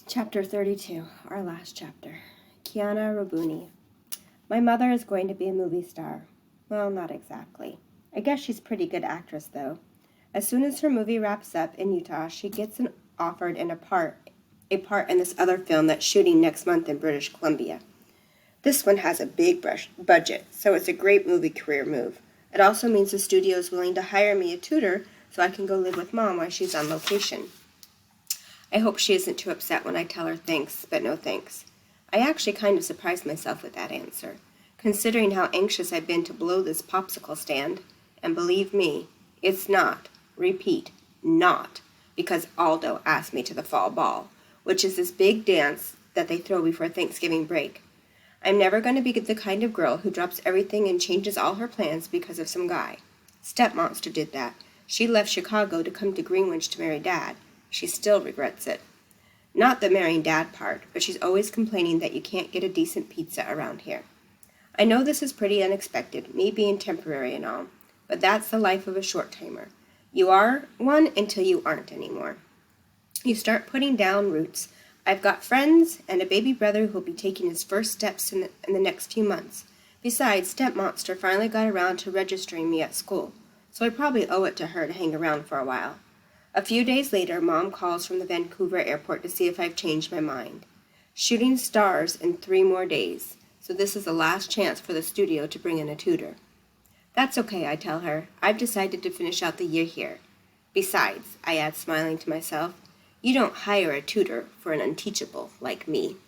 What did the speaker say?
Chapter 32, our last chapter. Kiana Rabuni. My mother is going to be a movie star. Well, not exactly. I guess she's a pretty good actress, though. As soon as her movie wraps up in Utah, she gets offered a part in this other film that's shooting next month in British Columbia. This one has a big budget, so it's a great movie career move. It also means the studio is willing to hire me a tutor so I can go live with Mom while she's on location. I hope she isn't too upset when I tell her thanks, but no thanks. I actually kind of surprised myself with that answer, considering how anxious I've been to blow this popsicle stand. And believe me, it's not, repeat, not, because Aldo asked me to the fall ball, which is this big dance that they throw before Thanksgiving break. I'm never going to be the kind of girl who drops everything and changes all her plans because of some guy. Stepmonster did that. She left Chicago to come to Greenwich to marry Dad. She still regrets it. Not the marrying Dad part, but she's always complaining that you can't get a decent pizza around here. I know this is pretty unexpected, me being temporary and all, but that's the life of a short-timer. You are one until you aren't anymore. You start putting down roots. I've got friends and a baby brother who'll be taking his first steps in the next few months. Besides, Stepmonster finally got around to registering me at school, so I probably owe it to her to hang around for a while. A few days later, Mom calls from the Vancouver airport to see if I've changed my mind. Shooting stars in 3 more days, so this is the last chance for the studio to bring in a tutor. That's okay, I tell her. I've decided to finish out the year here. Besides, I add, smiling to myself, you don't hire a tutor for an unteachable like me.